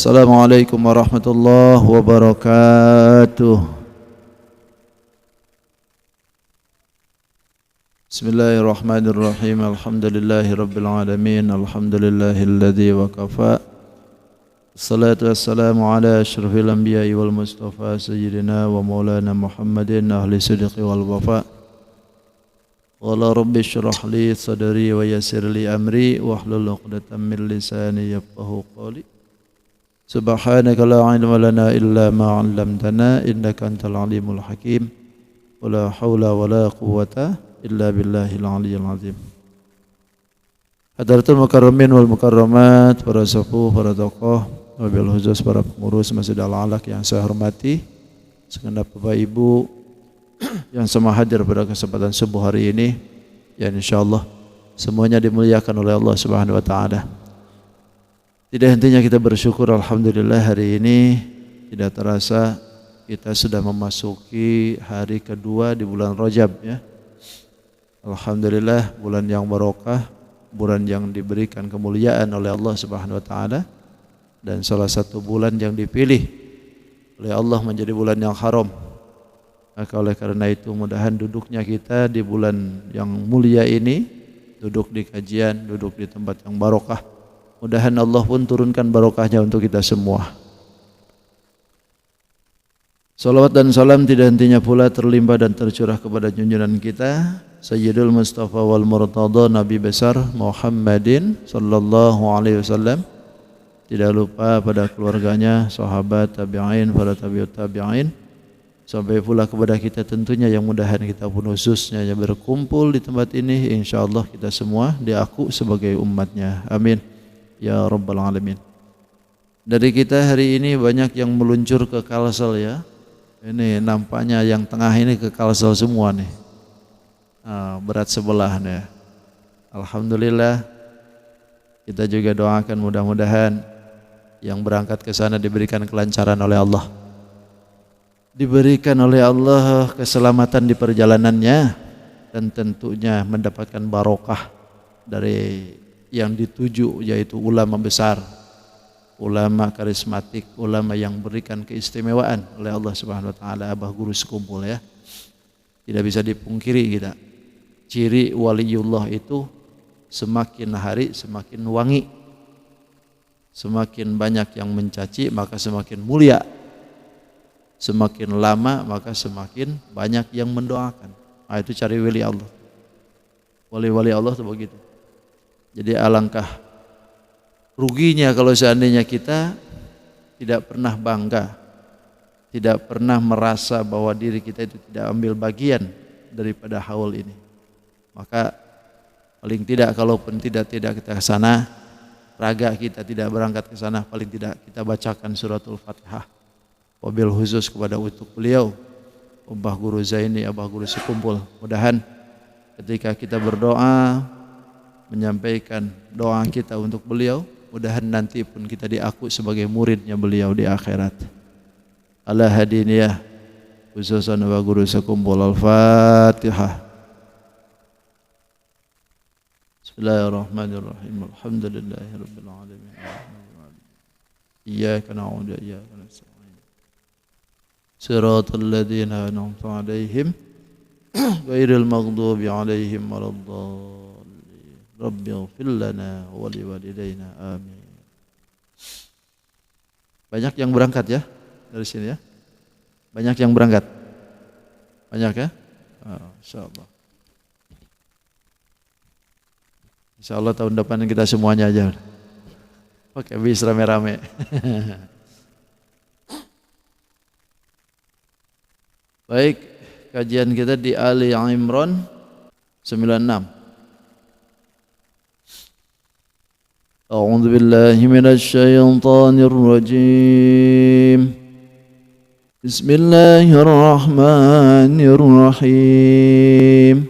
Assalamualaikum warahmatullahi wabarakatuh. Bismillahirrahmanirrahim. Alhamdulillahirabbil alamin. Alhamdulillahilladzi wa kafa. Assalatu wassalamu ala asyrafil anbiya'i wal mustafa sayyidina wa maulana Muhammadin ahli sidqi wal wafa. Qala rabbi shrah li sadri wa yassir li amri wahlul 'uqdatam min lisani yafqahu qawli. Subhanaka la ilma lana illa ma 'allamtana innaka antal alimul hakim. Wala haula wala quwwata illa billahil aliyyil azim. Hadratul mukarramin wal mukarramat, para sepuh, para tokoh, wabil khusus para pengurus Masjid Al-Alaq yang saya hormati, segenap Bapak Ibu yang semua hadir pada kesempatan subuh hari ini, ya insyaallah semuanya dimuliakan oleh Allah Subhanahu wa taala. Tidak hentinya kita bersyukur, alhamdulillah hari ini tidak terasa kita sudah memasuki hari kedua di bulan Rajab ya. Alhamdulillah, bulan yang barokah, bulan yang diberikan kemuliaan oleh Allah Subhanahu wa taala, dan salah satu bulan yang dipilih oleh Allah menjadi bulan yang haram. Maka oleh karena itu mudahan duduknya kita di bulan yang mulia ini, duduk di kajian, duduk di tempat yang barokah, mudahan Allah pun turunkan barokahnya untuk kita semua. Salawat dan salam tidak hentinya pula terlimpah dan tercurah kepada junjungan kita Sayyidul Mustafa wal Murtada Nabi besar Muhammadin sallallahu alaihi wasallam. Tidak lupa pada keluarganya, sahabat, tabi'in, para tabi'ut tabi'in, sampai pula kepada kita tentunya yang mudahan kita pun khususnya yang berkumpul di tempat ini, insyaallah kita semua diaku sebagai umatnya. Amin ya rabbal alamin. Dari kita hari ini banyak yang meluncur ke Kalsel ya. Ini nampaknya yang tengah ini ke Kalsel semua nih. Berat sebelah nih. Alhamdulillah, kita juga doakan mudah-mudahan yang berangkat ke sana diberikan kelancaran oleh Allah. Diberikan oleh Allah keselamatan di perjalanannya, dan tentunya mendapatkan barokah dari yang dituju, yaitu ulama besar, ulama karismatik, ulama yang berikan keistimewaan oleh Allah Subhanahu wa taala, abah guru sekumpul ya. Tidak bisa dipungkiri kita, ciri waliullah itu semakin hari semakin wangi, semakin banyak yang mencaci maka semakin mulia, semakin lama maka semakin banyak yang mendoakan. Itu cari wali Allah. Wali-wali Allah itu begitu. Jadi alangkah ruginya kalau seandainya kita tidak pernah bangga, tidak pernah merasa bahwa diri kita itu tidak ambil bagian daripada haul ini. Maka paling tidak kalaupun tidak kita ke sana, raga kita tidak berangkat ke sana, paling tidak kita bacakan suratul Fatihah. Wabil khusus kepada untuk beliau, Abah Guru Zaini, Abah Guru sekumpul. Mudahan ketika kita berdoa, menyampaikan doa kita untuk beliau, mudahan nanti pun kita diaku sebagai muridnya beliau di akhirat. Ala hadiniyah khususan Abah Guru sekumpul. Al-Fatihah. Bismillahirrahmanirrahim. Alhamdulillahirabbil alamin. Iyyaka na'budu wa iyyaka nasta'in. Shiratal ladzina an'amta 'alaihim ghairil maghdubi 'alaihim waladdallin. Rabbighfir lana wa liwalidayna. Amin. Banyak yang berangkat ya dari sini ya. Banyak yang berangkat. Banyak ya? Insyaallah. Insyaallah tahun depan kita semuanya aja. Oke, bis rame-rame. Baik, kajian kita di Ali Imran 96. A'udzu billahi minasy syaithanir rajim. Bismillahirrahmanirrahim.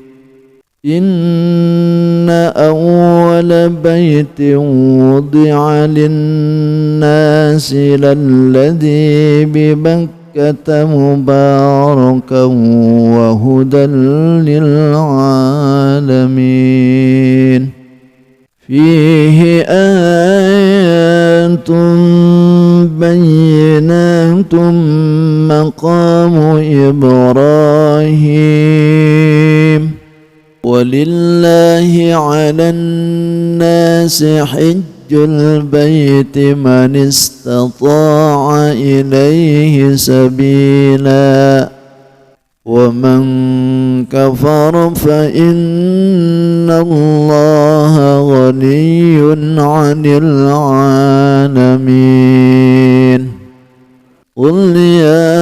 Inna awwala baitin wudi'a lin-nasi lalladzi bi Bakkata mubarakan wa hudan lil-alamin. Fihi ayatun بينات مقام إبراهيم ولله على الناس حج البيت من استطاع إليه سبيلا ومن كفر فإن الله غني عن العالمين قل يا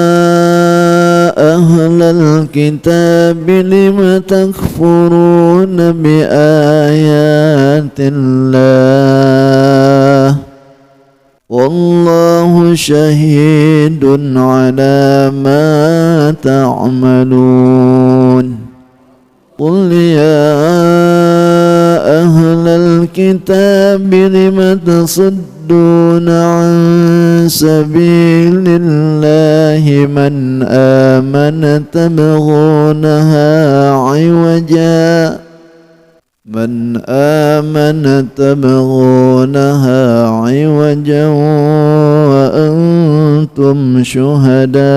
أهل الكتاب لم تكفرون بآيات الله والله شهيد على ما تعملون قل يا أهل الكتاب لم تصدون عن سبيل الله من آمن تبغونها عوجا وأنتم شهداء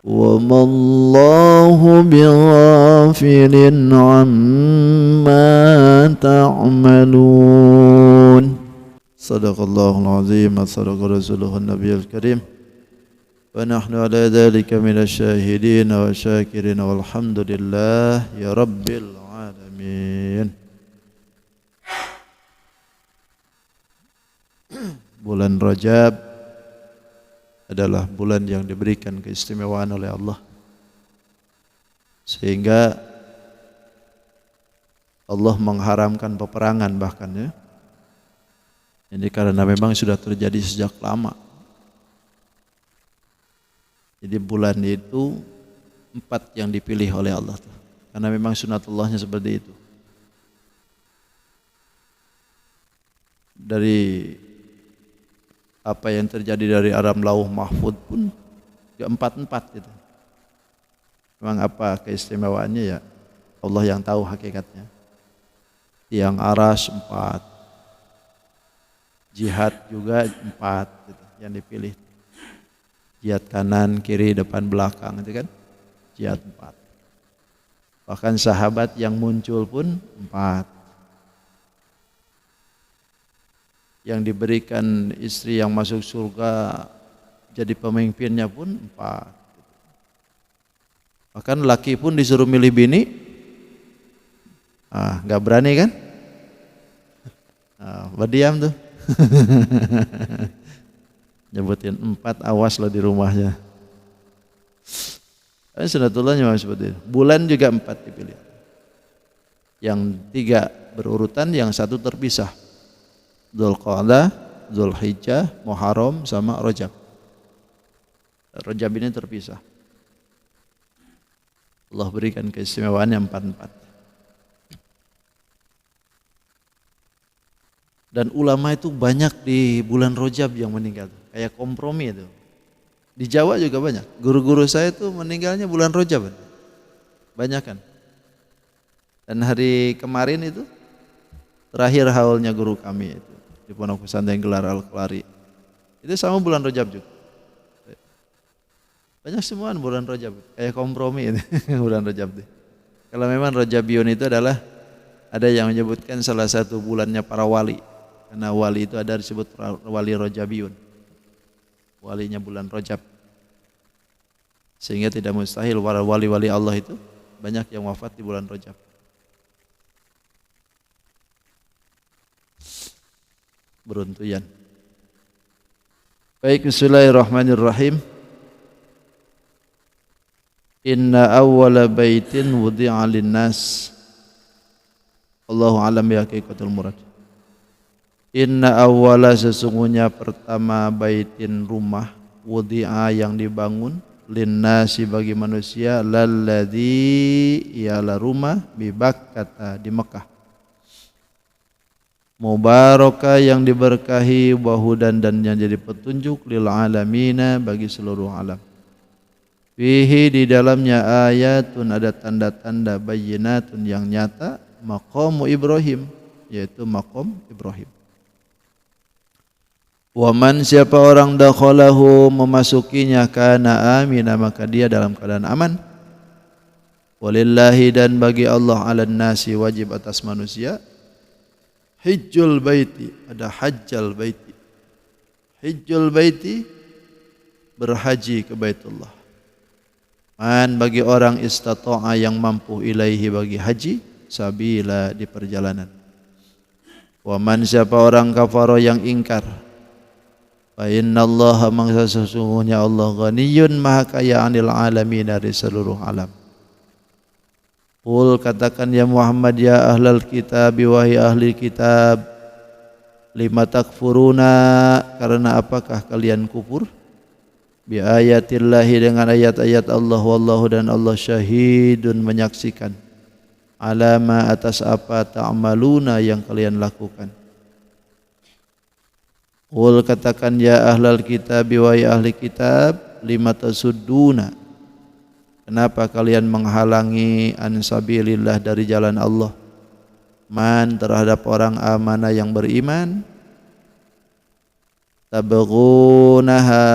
وما الله بغافل عما تعملون صدق الله العظيم وصدق رسوله النبي الكريم ونحن على ذلك من الشاهدين والشاكرين والحمد لله يا رب العالمين. Bulan Rajab adalah bulan yang diberikan keistimewaan oleh Allah, sehingga Allah mengharamkan peperangan bahkan ya. Ini karena memang sudah terjadi sejak lama. Jadi bulan itu 4 yang dipilih oleh Allah, karena memang sunatullahnya seperti itu. Dari apa yang terjadi dari alam lauh mahfud pun ya 4 gitu. Memang apa keistimewaannya ya Allah yang tahu hakikatnya. Yang aras 4, jihad juga 4 gitu, yang dipilih. Jihad kanan, kiri, depan, belakang itu kan jihad 4. Bahkan sahabat yang muncul pun 4. Yang diberikan istri yang masuk surga jadi pemimpinnya pun 4. Bahkan laki pun disuruh milih bini, nggak berani kan? Berdiam tuh. Nyebutin 4, awas lo di rumahnya. Sunatullahnya memang seperti itu. Bulan juga 4 dipilih. Yang 3 berurutan, yang 1 terpisah. Dzulqa'dah, Dzulhijjah, Muharram sama Rajab. Rajab ini terpisah. Allah berikan keistimewaan yang 4. Dan ulama itu banyak di bulan Rajab yang meninggal. Kayak kompromi itu. Di Jawa juga banyak. Guru-guru saya itu meninggalnya bulan Rajab. Banyak kan. Dan hari kemarin itu terakhir haulnya guru kami itu di Pondok Pesantren Gelar Al-Qari. Itu sama bulan Rajab juga. Banyak semua bulan Rajab. Kayak kompromi itu bulan Rajab itu. Kalau memang Rajabiyun itu adalah, ada yang menyebutkan salah satu bulannya para wali. Karena wali itu ada disebut wali Rajabiyun. Walinya bulan Rajab. Sehingga tidak mustahil para wali-wali Allah itu banyak yang wafat di bulan Rajab. Beruntuyan. Baik, bismillahirrahmanirrahim. Inna awwala baitin wudi'a linnas. Allahu alam bi haqiqatul murad. Inna awwala, sesungguhnya pertama, baitin rumah, wudi'a yang dibangun, linnasi bagi manusia, lalladzi ialah rumah, bi Bakkah di Mekah. Mubarakah yang diberkahi, wahudan dan yang jadi petunjuk, lil alamina bagi seluruh alam. Fihi di dalamnya ayatun, ada tanda-tanda, bayyinatun yang nyata, maqamu Ibrahim, yaitu maqam Ibrahim. Waman siapa orang dakhalahu memasukinya kana amina maka dia dalam keadaan aman. Walillahi dan bagi Allah 'alan nasi wajib atas manusia hajjul baiti, ada hajjal baiti. Hajjul baiti berhaji ke Baitullah. Man bagi orang istata'a yang mampu ilaihi bagi haji sabila di perjalanan. Waman siapa orang kafara yang ingkar fa innallaha mangsa sesungguhnya Allah ghaniyun maha kaya 'anil alamin dari seluruh alam. Qul katakan ya Muhammad ya ahlal kitab wahai ahli kitab lima takfuruna karena apakah kalian kufur bi ayatillahi dengan ayat-ayat Allah wallahu dan Allah syahidun menyaksikan alama atas apa ta'maluna yang kalian lakukan. Qul katakan ya ahlal kitab wahai ahli kitab lima tasudduna kenapa kalian menghalangi an sabilillah dari jalan Allah man terhadap orang amanah yang beriman tabghunaha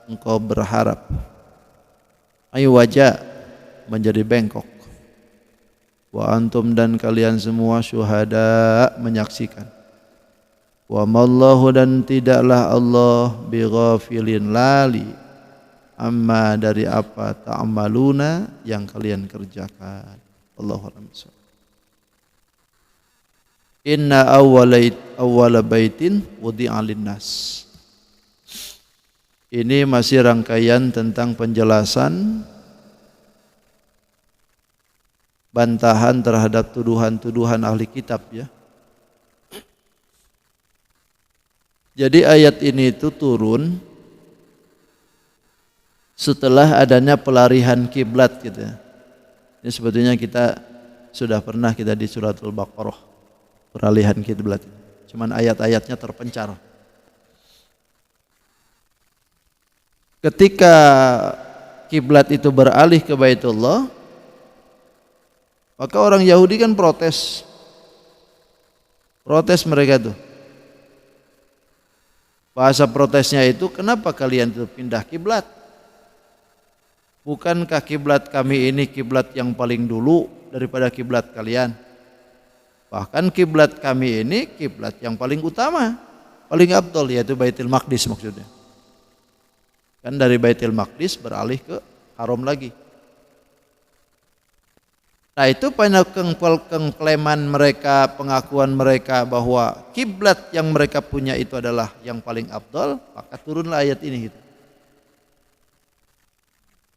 engkau berharap ay wajah menjadi bengkok wa antum dan kalian semua syuhada menyaksikan. Wa mallahu dan tidaklah Allah bighafilin lali amma dari apa ta'maluna yang kalian kerjakan. Allahu a'lam. Inna awwala baitin wudi'a linnas. Ini masih rangkaian tentang penjelasan bantahan terhadap tuduhan-tuduhan ahli kitab ya. Jadi ayat ini itu turun setelah adanya pelarian kiblat gitu ya. Ini sebetulnya kita sudah pernah kita di suratul Baqarah peralihan kiblat. Cuman ayat-ayatnya terpencar. Ketika kiblat itu beralih ke Baitullah, maka orang Yahudi kan protes. Protes mereka tuh. Bahasa protesnya itu, kenapa kalian itu pindah kiblat? Bukankah kiblat kami ini kiblat yang paling dulu daripada kiblat kalian? Bahkan kiblat kami ini kiblat yang paling utama, paling abdol, yaitu Baitul Maqdis maksudnya. Kan dari Baitul Maqdis beralih ke Haram lagi. Nah itu pengklaman mereka, pengakuan mereka bahwa kiblat yang mereka punya itu adalah yang paling afdal, maka turunlah ayat ini gitu.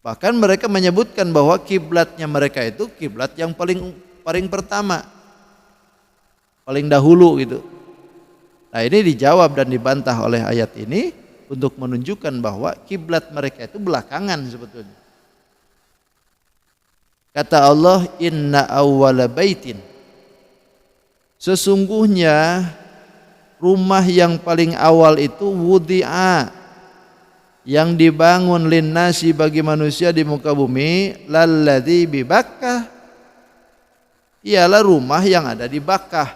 Bahkan mereka menyebutkan bahwa kiblatnya mereka itu kiblat yang paling pertama, paling dahulu gitu. Nah ini dijawab dan dibantah oleh ayat ini untuk menunjukkan bahwa kiblat mereka itu belakangan sebetulnya. Kata Allah, inna awwala baitin, sesungguhnya rumah yang paling awal itu wudi'a, yang dibangun linnasi bagi manusia di muka bumi, lalladzi bi Bakkah, ialah rumah yang ada di Bakkah.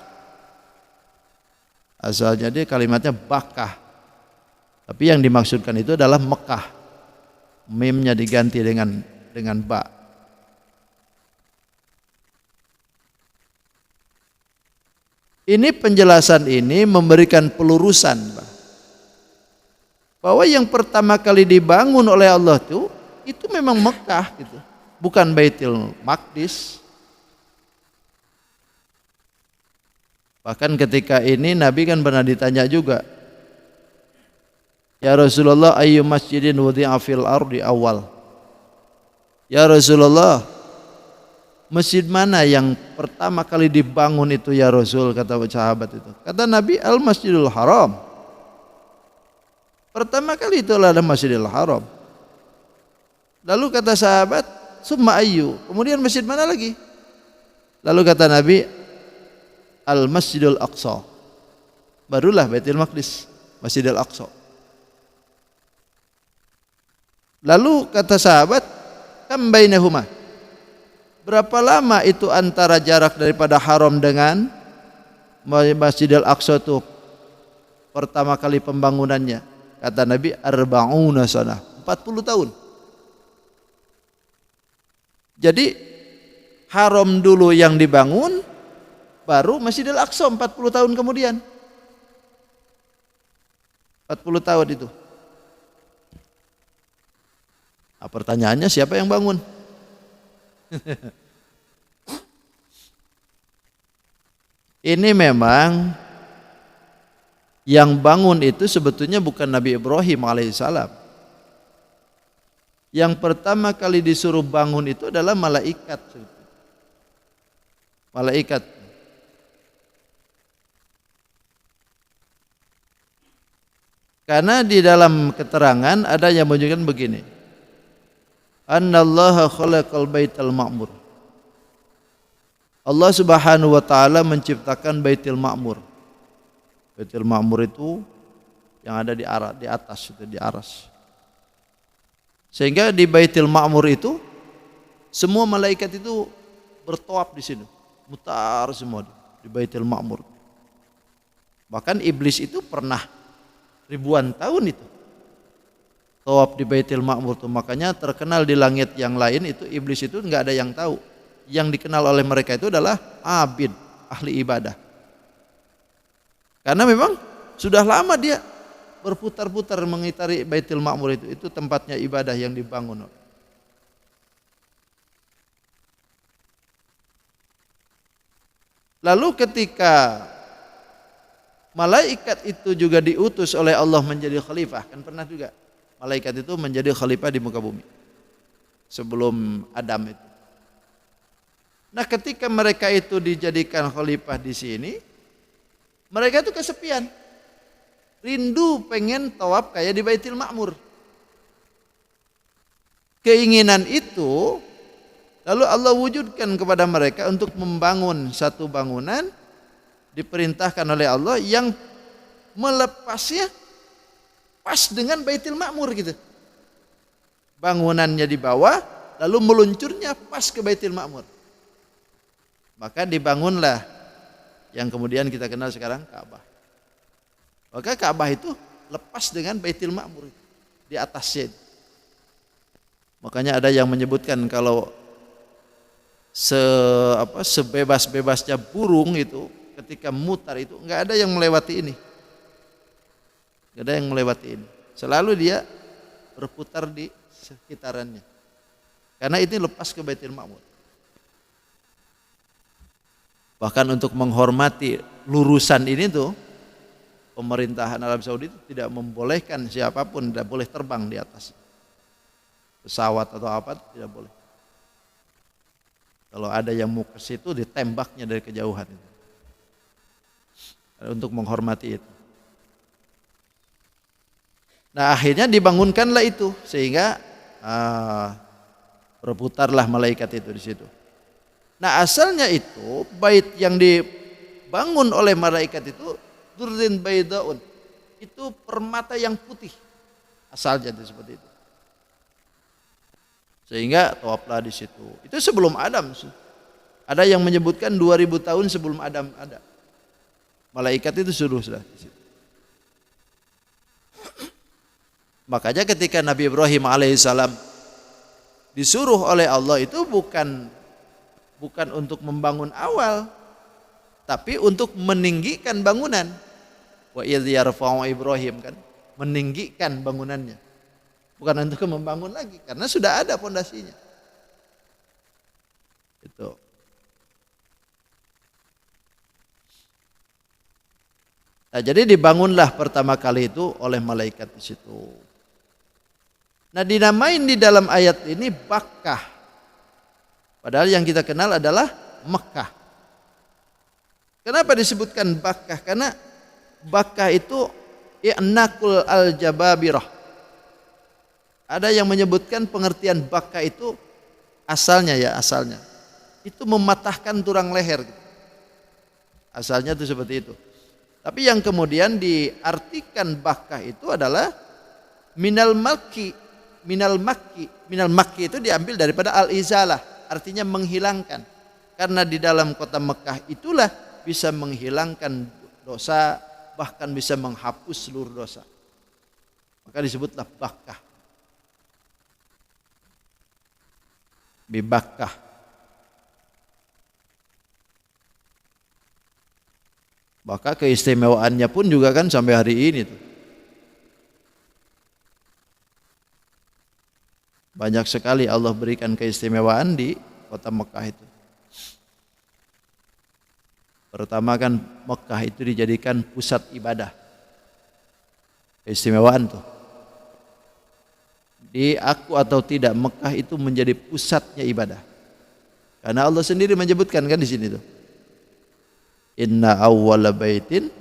Asalnya dia kalimatnya Bakkah, tapi yang dimaksudkan itu adalah Mekah. Mimnya diganti dengan ba. Ini penjelasan ini memberikan pelurusan bahwa yang pertama kali dibangun oleh Allah itu memang Mekah gitu, bukan Baitul Maqdis. Bahkan ketika ini Nabi kan pernah ditanya juga, ya Rasulullah ayyu masjidin wudi'a fil ardi awal. Ya Rasulullah, masjid mana yang pertama kali dibangun itu ya Rasul, kata sahabat itu. Kata Nabi, Al-Masjidul Haram. Pertama kali itu adalah Masjidil Haram. Lalu kata sahabat, summa ayyu, kemudian masjid mana lagi? Lalu kata Nabi, Al-Masjidul Aqsa. Barulah Baitul Maqdis, Masjidil Aqsa. Lalu kata sahabat, kam bainahuma, berapa lama itu antara jarak daripada Haram dengan Masjidil Aqsa itu? pertama kali pembangunannya? Kata Nabi, arba'una sanah, 40 tahun. Jadi haram dulu yang dibangun, baru Masjidil Aqsa 40 tahun kemudian. 40 tahun itu. Nah, pertanyaannya siapa yang bangun? Ini memang yang bangun itu sebetulnya bukan Nabi Ibrahim alaihissalam. Yang pertama kali disuruh bangun itu adalah malaikat. Malaikat. Karena di dalam keterangan ada yang menunjukkan begini. Annallaha khalaqal baital ma'mur. Allah Subhanahu wa taala menciptakan Baitul Ma'mur. Baitul Ma'mur itu yang ada di atas itu, di aras. Sehingga di Baitul Ma'mur itu semua malaikat itu bertawaf di sini, mutar semua di Baitul Ma'mur. Bahkan iblis itu pernah ribuan tahun itu tawaf di Baitul Ma'mur tuh. Makanya terkenal di langit yang lain itu iblis itu enggak ada yang tahu. Yang dikenal oleh mereka itu adalah abid, ahli ibadah. Karena memang sudah lama dia berputar-putar mengitari Baitul Ma'mur itu. Itu tempatnya ibadah yang dibangun. Lalu ketika malaikat itu juga diutus oleh Allah menjadi khalifah, kan pernah juga malaikat itu menjadi khalifah di muka bumi sebelum Adam itu. Nah, ketika mereka itu dijadikan khalifah di sini, mereka itu kesepian. Rindu pengen tawaf kayak di Baitul Ma'mur. Keinginan itu lalu Allah wujudkan kepada mereka untuk membangun satu bangunan, diperintahkan oleh Allah yang melepasnya pas dengan Baitul Ma'mur gitu. Bangunannya di bawah, lalu meluncurnya pas ke Baitul Ma'mur. Maka dibangunlah yang kemudian kita kenal sekarang Ka'bah. Maka Ka'bah itu lepas dengan Baitul Ma'mur di atasnya. Makanya ada yang menyebutkan kalau sebebas-bebasnya burung itu ketika mutar itu enggak ada yang melewati ini. Enggak ada yang melewati ini. Selalu dia berputar di sekitarannya. Karena ini lepas ke Baitul Ma'mur. Bahkan untuk menghormati lurusan ini tuh pemerintahan Arab Saudi itu tidak membolehkan siapapun tidak boleh terbang di atas pesawat atau apa, tidak boleh. Kalau ada yang mau ke situ ditembaknya dari kejauhan itu. Untuk menghormati itu. Nah, akhirnya dibangunkanlah itu sehingga berputarlah malaikat itu di situ. Nah, asalnya itu bait yang dibangun oleh malaikat itu durrin baidaun. Itu permata yang putih. Asalnya itu seperti itu. Sehingga tawaflah di situ. Itu sebelum Adam. Ada yang menyebutkan 2000 tahun sebelum Adam ada. Malaikat itu sudah di situ. Makanya ketika Nabi Ibrahim alaihissalam disuruh oleh Allah itu bukan untuk membangun awal, tapi untuk meninggikan bangunan. Wa idz yarfa'u Ibrahim, kan meninggikan bangunannya. Bukan untuk membangun lagi karena sudah ada pondasinya. Itu. Nah, jadi dibangunlah pertama kali itu oleh malaikat di situ. Nah, dinamain di dalam ayat ini Bakkah. Padahal yang kita kenal adalah Mekah. Kenapa disebutkan Bakkah? Karena Bakkah itu i'naqul al-jababirah. Ada yang menyebutkan pengertian Bakkah itu asalnya itu mematahkan tulang leher. Asalnya itu seperti itu. Tapi yang kemudian diartikan Bakkah itu adalah minal makki itu diambil daripada al-izalah. Artinya menghilangkan. Karena di dalam kota Mekah itulah bisa menghilangkan dosa, bahkan bisa menghapus seluruh dosa. Maka disebutlah Bakkah. Bi Bakkah. Maka keistimewaannya pun juga kan sampai hari ini tuh. Banyak sekali Allah berikan keistimewaan di kota Mekah itu. Pertama kan Mekah itu dijadikan pusat ibadah. Keistimewaan tuh. Diaku atau tidak Mekah itu menjadi pusatnya ibadah. Karena Allah sendiri menyebutkan kan di sini tuh. Inna awwala baitin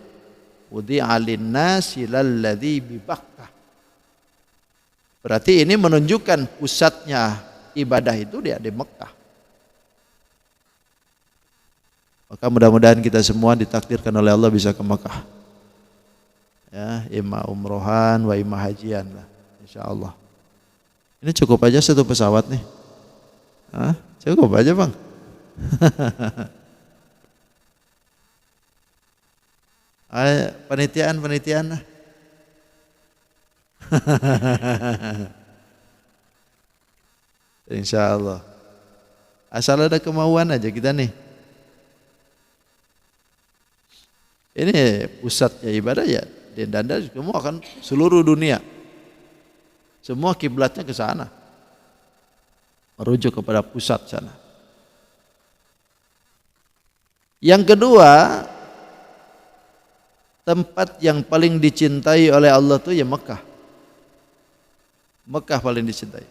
wudi'a lin-nasi lalladzi bi Bakkah. Berarti ini menunjukkan pusatnya ibadah itu dia di Mekah. Maka mudah-mudahan kita semua ditakdirkan oleh Allah bisa ke Mekah. Ya, imma umrohan wa imma hajian lah, insyaallah. Ini cukup aja satu pesawat nih. Hah? Cukup aja, Bang. Ayo, penelitian lah. Insyaallah. Asal ada kemauan aja kita nih. Ini pusatnya ibadah ya, dan semua kan seluruh dunia. Semua kiblatnya ke sana. Merujuk kepada pusat sana. Yang kedua, tempat yang paling dicintai oleh Allah itu ya Mekah. Mekah paling dicintai.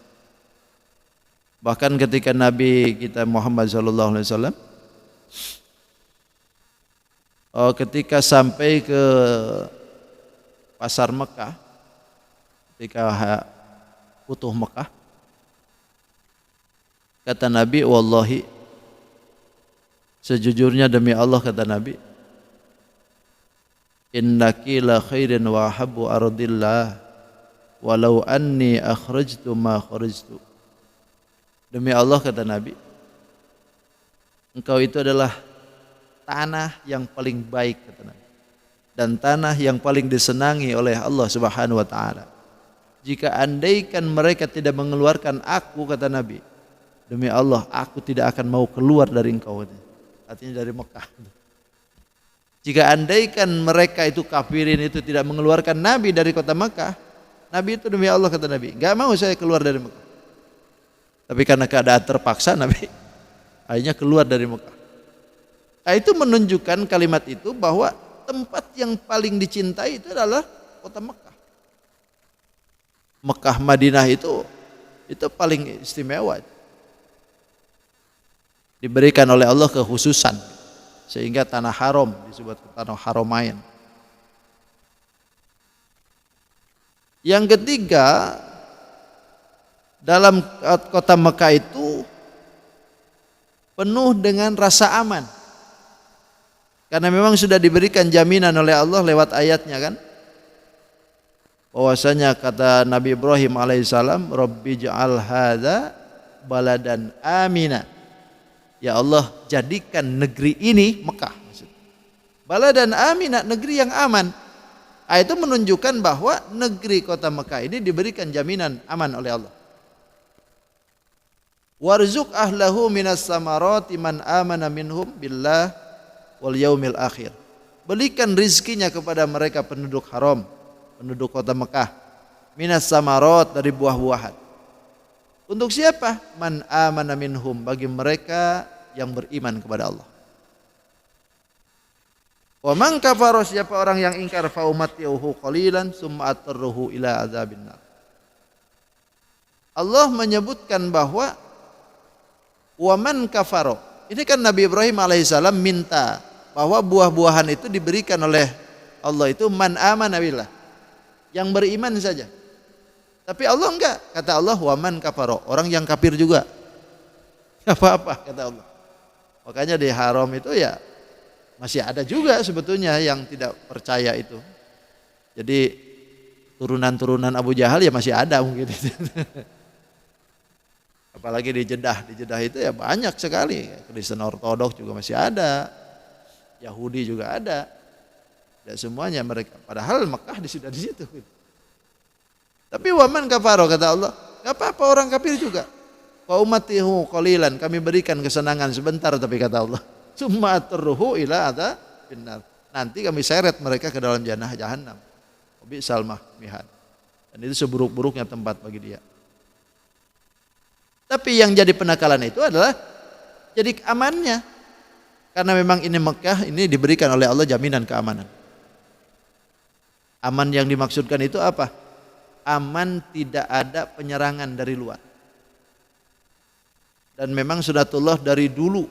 Bahkan ketika Nabi kita Muhammad SAW ketika sampai ke pasar Mekah, ketika Futuh Mekah, kata Nabi, wallahi, sejujurnya demi Allah kata Nabi, innaki la khairin wa habbu ardillah walau anni akhrajtu ma kharajtu. Demi Allah kata Nabi, engkau itu adalah tanah yang paling baik kata Nabi, dan tanah yang paling disenangi oleh Allah Subhanahu wa taala. Jika andaikan mereka tidak mengeluarkan aku kata Nabi, demi Allah aku tidak akan mau keluar dari engkau. Artinya dari Mekah. Jika andaikan mereka itu kafirin itu tidak mengeluarkan Nabi dari kota Mekah, Nabi itu demi Allah kata Nabi, enggak mau saya keluar dari Mekah. Tapi karena keadaan terpaksa Nabi akhirnya keluar dari Mekah. Nah, itu menunjukkan kalimat itu bahwa tempat yang paling dicintai itu adalah kota Mekah. Mekah Madinah itu paling istimewa. Diberikan oleh Allah kekhususan sehingga tanah haram disebut tanah haramain. Yang ketiga, dalam kota Mekah itu penuh dengan rasa aman. Karena memang sudah diberikan jaminan oleh Allah lewat ayatnya kan. Bahwasanya kata Nabi Ibrahim alaihissalam, Rabbi ja'al hadza baladan amina. Ya Allah, jadikan negeri ini Mekah. Baladan amina, negeri yang aman. Itu menunjukkan bahwa negeri kota Mekah ini diberikan jaminan aman oleh Allah. Warzuq ahlahu minas samarati man amana minhum billah wal yaumil akhir. Berikan rizkinya kepada mereka penduduk haram, penduduk kota Mekah, minas samarat, dari buah-buahan. Untuk siapa? Man amana minhum, bagi mereka yang beriman kepada Allah. Wa man kafara, siapa orang yang ingkar, fa umatihi qalilan summa atarruhu ila adzabin nar. Allah menyebutkan bahwa wa man kafara, ini kan Nabi Ibrahim alaihissalam minta bahwa buah-buahan itu diberikan oleh Allah itu man amana billah, yang beriman saja. Tapi Allah enggak, kata Allah wa man kafara, orang yang kafir juga enggak apa-apa kata Allah. Makanya di haram itu ya masih ada juga sebetulnya yang tidak percaya itu. Jadi turunan-turunan Abu Jahal ya masih ada mungkin. Apalagi di Jeddah itu ya banyak sekali. Kristen Ortodoks juga masih ada, Yahudi juga ada. Tidak semuanya mereka. Padahal Mekah sudah di situ. Tapi waman kafaro kata Allah, enggak apa-apa orang kafir juga. Wa umatihu qalilan, kami berikan kesenangan sebentar tapi kata Allah. Summa aturruhu ila adza finnar. Nanti kami seret mereka ke dalam jahanam. Bi'sal mihad. Dan itu seburuk-buruknya tempat bagi dia. Tapi yang jadi penakalan itu adalah jadi amannya. Karena memang ini Mekah, ini diberikan oleh Allah jaminan keamanan. Aman yang dimaksudkan itu apa? Aman tidak ada penyerangan dari luar. Dan memang sunatullah dari dulu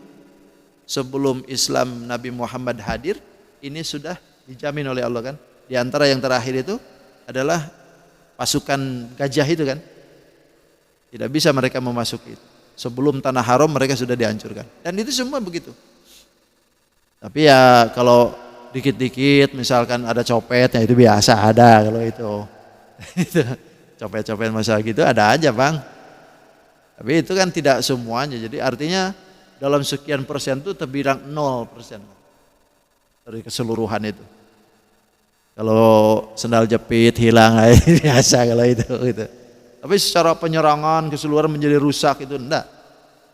sebelum Islam Nabi Muhammad hadir, ini sudah dijamin oleh Allah kan. Di antara yang terakhir itu adalah pasukan gajah itu kan. Tidak bisa mereka memasuki itu. Sebelum tanah haram mereka sudah dihancurkan. Dan itu semua begitu. Tapi ya kalau dikit-dikit misalkan ada copet, ya itu biasa ada kalau itu. Copet-copet masalah gitu ada aja bang. Tapi itu kan tidak semuanya. Jadi artinya dalam sekian persen itu terbilang 0% dari keseluruhan itu. Kalau sendal jepit hilang biasa kalau itu gitu. Tapi secara penyerangan keseluruhan menjadi rusak itu enggak.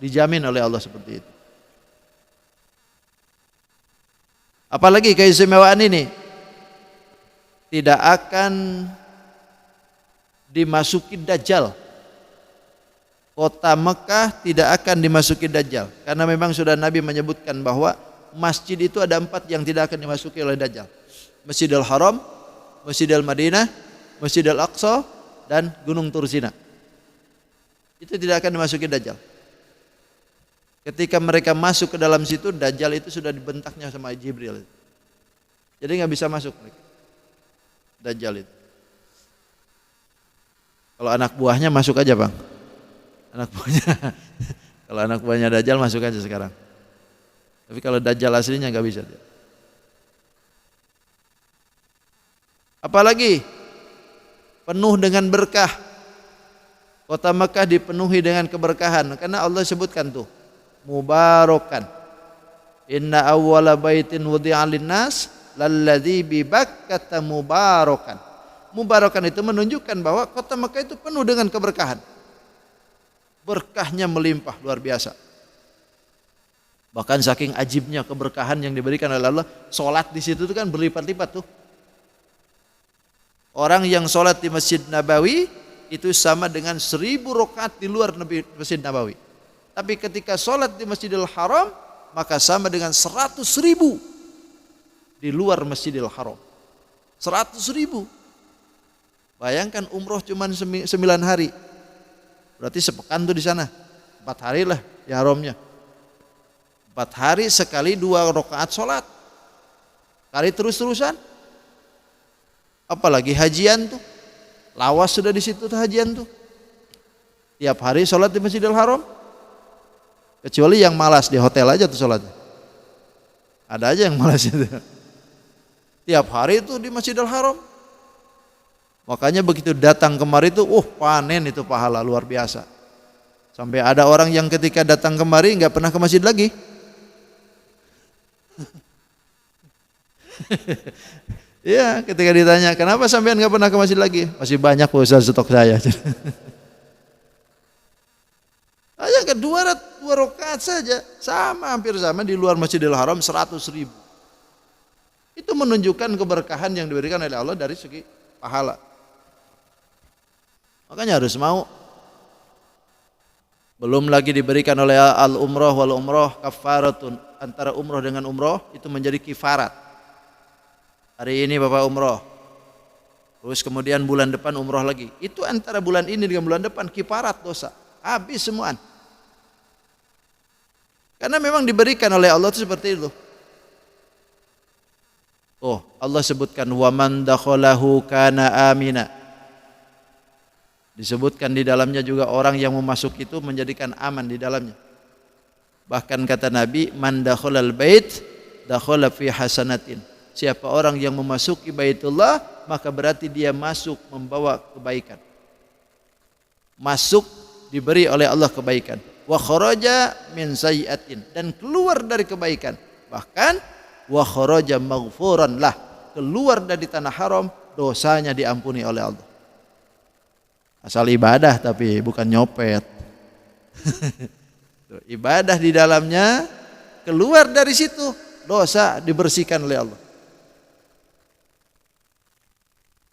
Dijamin oleh Allah seperti itu. Apalagi keistimewaan ini tidak akan dimasuki Dajjal. Kota Mekah tidak akan dimasuki Dajjal. Karena memang sudah Nabi menyebutkan bahwa masjid itu ada 4 yang tidak akan dimasuki oleh Dajjal. Masjidil Haram, Masjidil Madinah, Masjidil Aqsa, dan Gunung Tursina. Itu tidak akan dimasuki Dajjal. Ketika mereka masuk ke dalam situ, Dajjal itu sudah dibentaknya sama Jibril. Jadi nggak bisa masuk mereka. Dajjal itu. Kalau anak buahnya masuk aja bang. Anak buahnya. Kalau anak buahnya Dajjal masuk aja sekarang. Tapi kalau Dajjal aslinya nggak bisa. Apalagi penuh dengan berkah. Kota Mekah dipenuhi dengan keberkahan. Karena Allah sebutkan tuh. Mubarakan. Inna awwala baitin wudi'a linnas lalladzi bi Bakkah mubarakan. Mubarakan itu menunjukkan bahwa kota Mekah itu penuh dengan keberkahan. Berkahnya melimpah luar biasa. Bahkan saking ajibnya keberkahan yang diberikan oleh Allah, salat di situ itu kan berlipat-lipat tuh. Orang yang sholat di Masjid Nabawi itu sama dengan 1000 rakaat di luar Masjid Nabawi. Tapi ketika sholat di Masjidil Haram maka sama dengan 100.000 di luar Masjidil Haram. 100.000. Bayangkan umroh cuma 9 hari. Berarti sepekan tuh di sana. 4 hari lah di haramnya. 4 hari sekali 2 rakaat sholat. Kali terus-terusan. Apalagi hajian tuh, lawas sudah di situ tuh hajian tuh. Tiap hari sholat di Masjidil Haram. Kecuali yang malas di hotel aja tuh sholatnya. Ada aja yang malas itu. Tiap hari itu di Masjidil Haram. Makanya begitu datang kemari tuh, panen itu pahala luar biasa. Sampai ada orang yang ketika datang kemari nggak pernah ke masjid lagi. Iya, ketika ditanya, kenapa sampean nggak pernah ke masjid lagi? Masih banyak Ustaz stok saya. Aja ke 2 rakaat saja, hampir sama di luar Masjidil Haram 100.000. Itu menunjukkan keberkahan yang diberikan oleh Allah dari segi pahala. Makanya harus mau. Belum lagi diberikan oleh al-umrah wal umrah kafaratun, antara umrah dengan umrah itu menjadi kifarat. Hari ini Bapak umroh, terus kemudian bulan depan umroh lagi. Itu antara bulan ini dengan bulan depan kifarat dosa. Habis semuaan. Karena memang diberikan oleh Allah itu seperti itu. Allah sebutkan wa man dakhalahu kana amina. Disebutkan di dalamnya juga orang yang memasuk itu menjadikan aman di dalamnya. Bahkan kata Nabi, man dakhalal bait dakhala fi hasanatin. Siapa orang yang memasuki Baitullah maka berarti dia masuk membawa kebaikan. Masuk diberi oleh Allah kebaikan. Wa kharaja min sayyi'atin, dan keluar dari kebaikan. Bahkan wa kharaja maghfuran lah, keluar dari tanah haram, dosanya diampuni oleh Allah. Asal ibadah tapi bukan nyopet. Ibadah di dalamnya, keluar dari situ, dosa dibersihkan oleh Allah.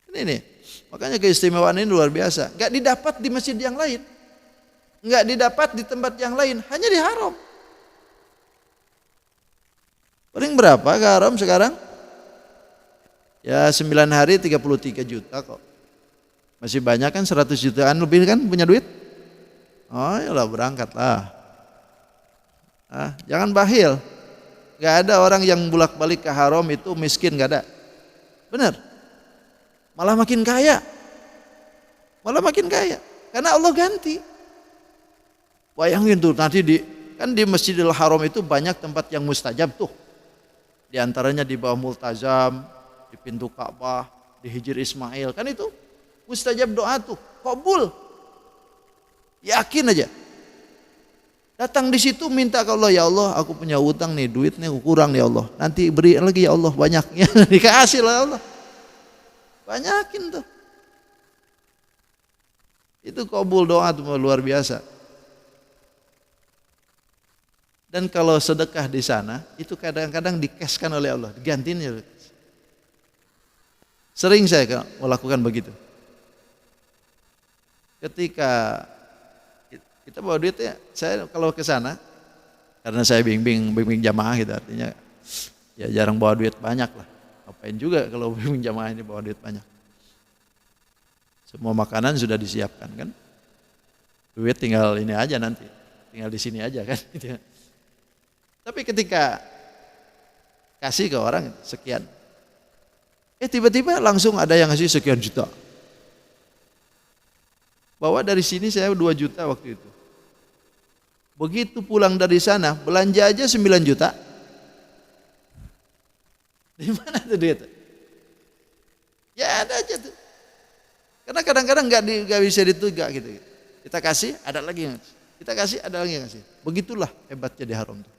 Ini nih, makanya keistimewaan ini luar biasa. Gak didapat di masjid yang lain, gak didapat di tempat yang lain, hanya di haram. Paling berapa ke haram sekarang? Ya 9 hari 33 juta kok. Masih banyak kan 100 jutaan lebih kan punya duit? Oh yalah berangkat lah. Jangan bakhil. Gak ada orang yang bolak-balik ke haram itu miskin, gak ada. Benar. Malah makin kaya. Malah makin kaya. Karena Allah ganti. Bayangin tuh nanti kan di Masjidil Haram itu banyak tempat yang mustajab tuh. Di antaranya di bawah Multazam, di pintu Ka'bah, di Hijr Ismail, kan itu mustajab doa tuh, kabul. Yakin aja. Datang di situ minta ke Allah, ya Allah, aku punya utang nih, duit nih kurang nih Allah. Nanti beri lagi ya Allah banyaknya. Dikasih lah Allah. Banyakin tuh. Itu kabul doa tuh luar biasa. Dan kalau sedekah di sana itu kadang-kadang dikeskan oleh Allah, digantinya. Sering saya melakukan begitu. Ketika kita bawa duit ya, saya kalau ke sana karena saya bimbing jamaah gitu, artinya ya jarang bawa duit banyak lah. Ngapain juga kalau bimbing jamaah ini bawa duit banyak. Semua makanan sudah disiapkan kan. Duit tinggal ini aja nanti. Tinggal di sini aja kan gitu. Tapi ketika kasih ke orang sekian, tiba-tiba langsung ada yang ngasih sekian juta. Bahwa dari sini saya 2 juta waktu itu. Begitu pulang dari sana, belanja aja 9 juta. Di mana tuh duit? Ya ada aja tuh. Karena kadang-kadang nggak bisa ditugak gitu. Kita kasih, ada lagi yang ngasih. Kita kasih, ada lagi yang ngasih. Begitulah hebatnya di haram tuh.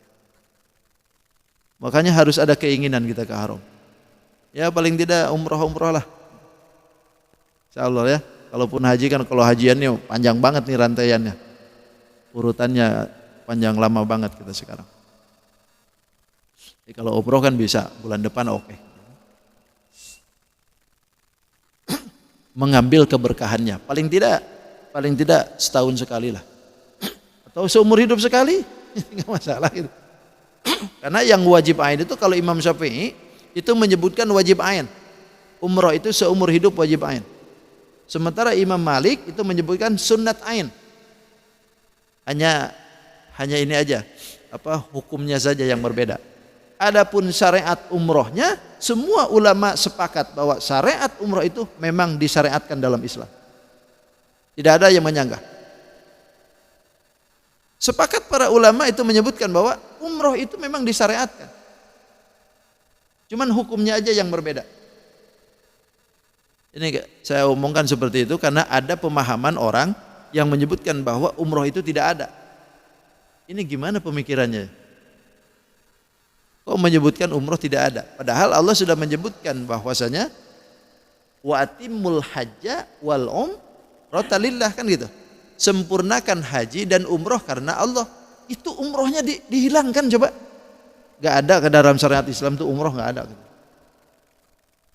Makanya harus ada keinginan kita ke haram. Ya paling tidak umroh lah. Insyaallah ya. Kalaupun haji kan, kalau hajiannya panjang banget nih rantaiannya. Urutannya panjang lama banget kita sekarang. Jadi kalau umroh kan bisa bulan depan oke. Mengambil keberkahannya. Paling tidak setahun sekali lah. Atau seumur hidup sekali. Enggak masalah gitu. Karena yang wajib ain itu kalau Imam Syafi'i itu menyebutkan wajib ain. Umroh itu seumur hidup wajib ain. Sementara Imam Malik itu menyebutkan sunnat ain. Hanya ini aja, hukumnya saja yang berbeda. Adapun syariat umrohnya, semua ulama sepakat bahwa syariat umroh itu memang disyariatkan dalam Islam. Tidak ada yang menyanggah. Sepakat para ulama itu menyebutkan bahwa umroh itu memang disyariatkan. Cuman hukumnya aja yang berbeda. Ini saya omongkan seperti itu karena ada pemahaman orang yang menyebutkan bahwa umroh itu tidak ada. Ini gimana pemikirannya? Kok menyebutkan umroh tidak ada? Padahal Allah sudah menyebutkan bahwasanya wa atimul hajja wal umrata lillah kan gitu. Sempurnakan haji dan umroh karena Allah. Itu umrohnya dihilangkan coba. Gak ada ke dalam syariat Islam tuh umroh, gak ada.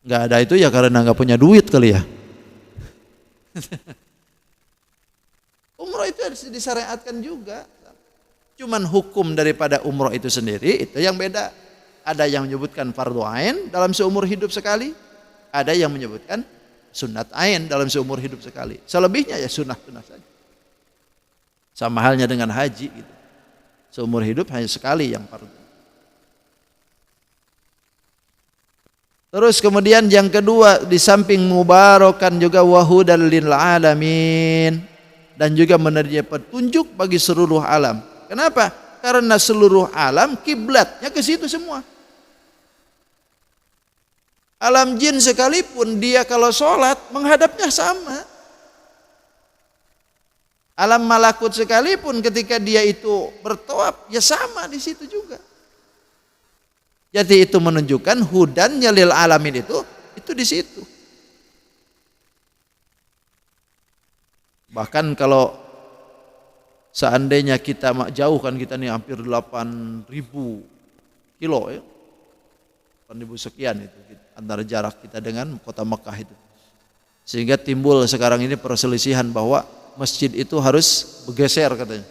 Gak ada itu ya karena gak punya duit kali ya. Umroh itu harus disyariatkan juga. Cuman hukum daripada umroh itu sendiri itu yang beda. Ada yang menyebutkan fardu ain dalam seumur hidup sekali. Ada yang menyebutkan sunat ain dalam seumur hidup sekali. Selebihnya ya sunnah saja. Sama halnya dengan haji gitu. Seumur hidup hanya sekali yang fardu. Terus kemudian yang kedua, di samping mubarakan juga wahudal lil alamin, dan juga menerima petunjuk bagi seluruh alam. Kenapa? Karena seluruh alam kiblatnya ke situ semua. Alam jin sekalipun dia kalau sholat menghadapnya sama. Alam malakut sekalipun ketika dia itu bertawaf ya sama di situ juga. Jadi itu menunjukkan hudannya lil alamin itu di situ. Bahkan kalau seandainya kita jauh kan, kita nih hampir 8.000 kilo ya. 8.000 sekian itu antara jarak kita dengan kota Mekah itu. Sehingga timbul sekarang ini perselisihan bahwa masjid itu harus bergeser katanya.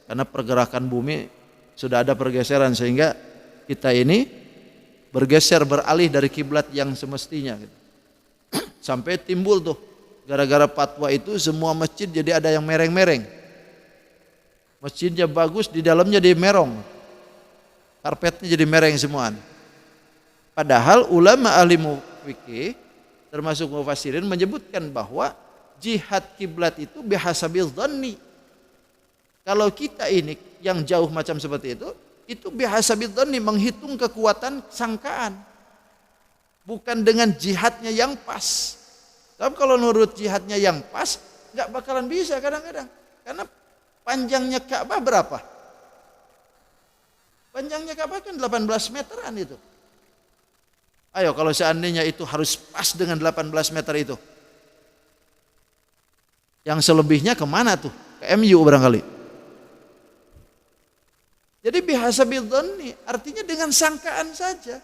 Karena pergerakan bumi sudah ada pergeseran sehingga kita ini bergeser, beralih dari kiblat yang semestinya gitu. Sampai timbul tuh gara-gara fatwa itu semua masjid jadi ada yang mereng-mereng. Masjidnya bagus, di dalamnya jadi merong. Karpetnya jadi mereng semuaan. Padahal ulama ahli fikih termasuk mufassirin menyebutkan bahwa jihad kiblat itu bihasabil dhanni. Kalau kita ini yang jauh macam seperti itu bihasabil dhanni, menghitung kekuatan sangkaan. Bukan dengan jihadnya yang pas. Tapi kalau menurut jihadnya yang pas, nggak bakalan bisa kadang-kadang. Karena panjangnya Ka'bah berapa? Panjangnya Ka'bah kan 18 meteran itu. Ayo kalau seandainya itu harus pas dengan 18 meter itu. Yang selebihnya kemana tuh? Ke MU barangkali. Jadi bihasabil dhanni, artinya dengan sangkaan saja.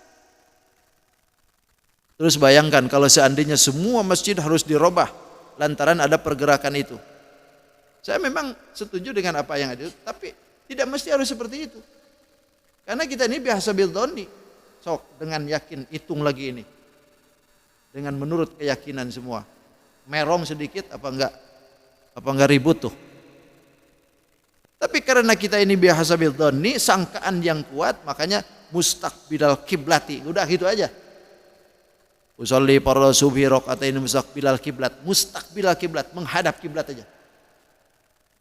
Terus bayangkan kalau seandainya semua masjid harus dirubah lantaran ada pergerakan itu. Saya memang setuju dengan apa yang ada, tapi tidak mesti harus seperti itu. Karena kita ini bihasabil dhanni. Sok dengan yakin hitung lagi ini. Dengan menurut keyakinan semua. Merong sedikit apa enggak ribut tuh. Tapi karena kita ini bihasabil dhanni, sangkaan yang kuat, makanya mustaqbilal kiblati. Udah gitu aja. Usolli fardu subhi raqatain mustaqbilal kiblat. Mustaqbilal kiblat, menghadap kiblat aja.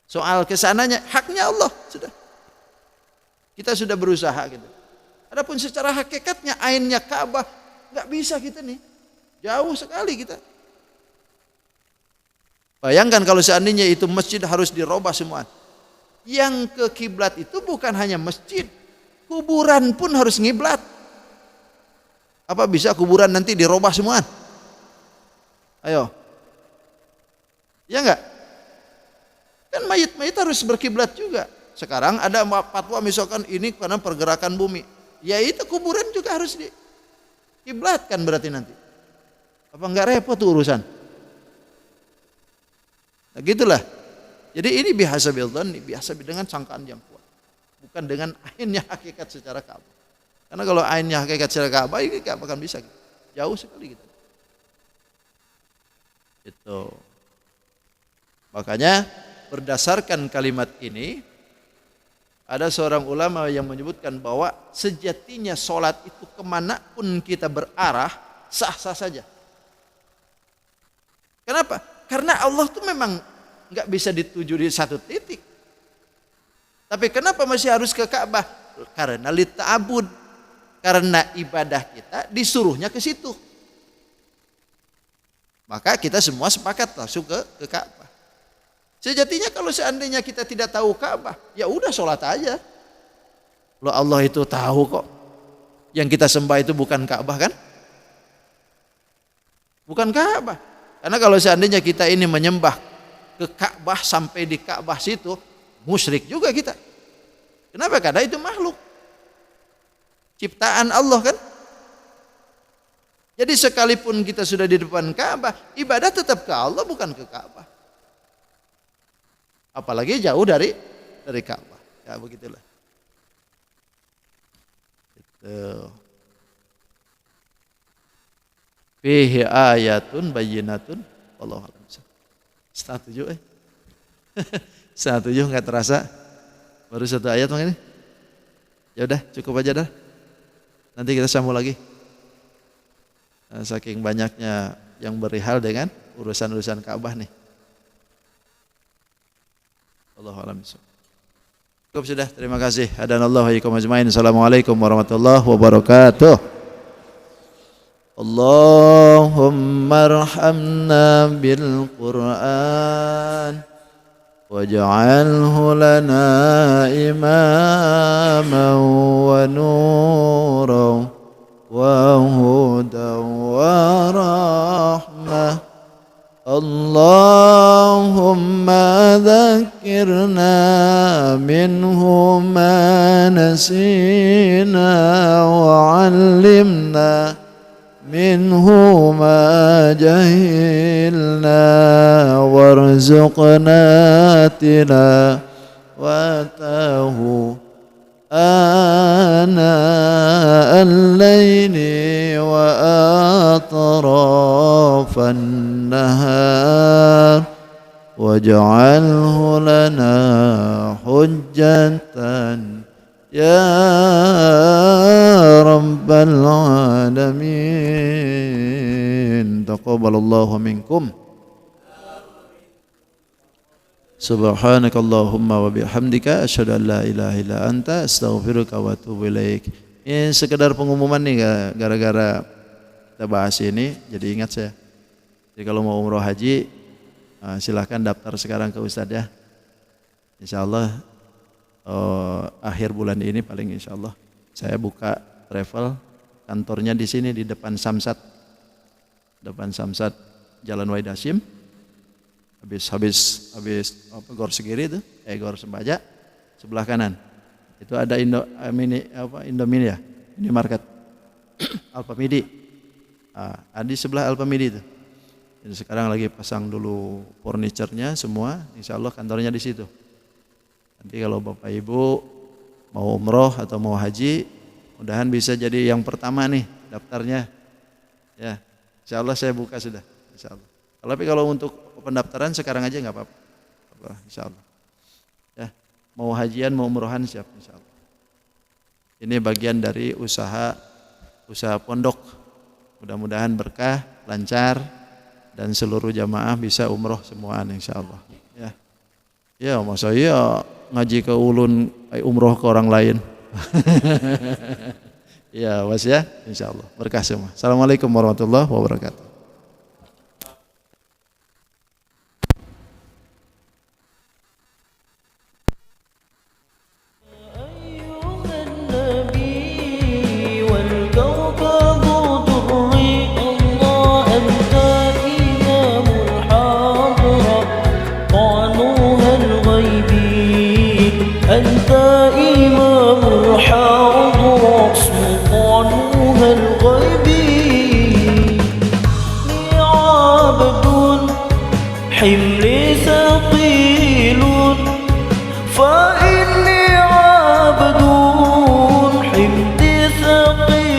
Soal kesananya haknya Allah sudah. Kita sudah berusaha gitu. Adapun secara hakikatnya ainnya Ka'bah nggak bisa kita nih, jauh sekali kita. Bayangkan kalau seandainya itu masjid harus dirubah semua. Yang ke kiblat itu bukan hanya masjid, kuburan pun harus ngiblat. Apa bisa kuburan nanti dirubah semua? Ayo, ya enggak? Kan mayit-mayit harus berkiblat juga. Sekarang ada fatwa misalkan ini karena pergerakan bumi. Ya itu kuburan juga harus dikiblatkan berarti nanti. Apa enggak repot tuh urusan? Nah gitulah. Jadi ini bihasabil dhanni, biasa dengan sangkaan yang kuat. Bukan dengan ainnya hakikat secara Ka'bah. Karena kalau ainnya hakikat secara Ka'bah ini enggak akan bisa. Jauh sekali gitu. Itu. Makanya berdasarkan kalimat ini ada seorang ulama yang menyebutkan bahwa sejatinya sholat itu kemanapun kita berarah sah-sah saja. Kenapa? Karena Allah tuh memang nggak bisa dituju di satu titik. Tapi kenapa masih harus ke Ka'bah? Karena lita'abud, karena ibadah kita disuruhnya ke situ. Maka kita semua sepakat langsung ke Ka'bah. Sejatinya kalau seandainya kita tidak tahu Ka'bah, ya udah sholat aja. Loh Allah itu tahu kok. Yang kita sembah itu bukan Ka'bah kan? Bukan Ka'bah. Karena kalau seandainya kita ini menyembah ke Ka'bah sampai di Ka'bah situ, musyrik juga kita. Kenapa? Karena itu makhluk. Ciptaan Allah kan? Jadi sekalipun kita sudah di depan Ka'bah, ibadah tetap ke Allah bukan ke Ka'bah. Apalagi jauh dari Ka'bah. Ya begitulah. Itu. Fihi ayatun bayyinatun wallahu a'lam. Setengah 7 Setengah 7 enggak terasa. Baru 1 ayat Bang ini. Ya udah, cukup aja dah. Nanti kita sambung lagi. Saking banyaknya yang berihal dengan urusan-urusan Ka'bah nih. Allahu a'lam. Cukup sudah, terima kasih. Hadanallahu wa iyyakum ajmain. Assalamualaikum warahmatullahi wabarakatuh. Allahumma arhamna bil Qur'an واجعله لنا إماما ونورا وهدى ورحمة. اللهم ذكرنا منه ما نسينا وعلمنا منه ما جهلنا وارزقنا تلاوته آناء الليل وأطراف النهار واجعله لنا حجة يا رب العالمين. تقبل الله منكم. Subhanakallahumma wa bihamdika asyhadu an la ilaha illa anta astaghfiruka wa atubu ilaik. Ini sekedar pengumuman nih, gara-gara kita bahas ini jadi ingat saya. Jadi kalau mau umroh haji silahkan daftar sekarang ke Ustadz ya. Insyaallah akhir bulan ini paling insyaallah saya buka travel, kantornya di sini di depan Samsat. Depan Samsat Jalan Wahid Hasyim. Habis Gor Segiri itu, Gor Sembaja sebelah kanan. Itu ada Indomini ya, ini market Alfamidi. Di sebelah Alfamidi itu. Jadi sekarang lagi pasang dulu furniturnya semua, insyaallah kantornya di situ. Nanti kalau Bapak Ibu mau umroh atau mau haji, mudahan bisa jadi yang pertama nih daftarnya. Ya, insyaallah saya buka sudah, insyaallah. Tapi kalau untuk pendaftaran sekarang aja nggak apa-apa, insyaallah. Ya, mau hajian mau umrohan siap, insyaallah. Ini bagian dari usaha pondok. Mudah-mudahan berkah, lancar, dan seluruh jamaah bisa umroh semuaan, insyaallah. Ya, ya masa iya ngaji ke ulun, umroh ke orang lain. Ya, was ya, insyaallah berkah semua. Assalamualaikum warahmatullahi wabarakatuh. أنت إمام الحاضر سلطانها الغيبي لي عبد حملي ثقيل فإني عبد حملي ثقيل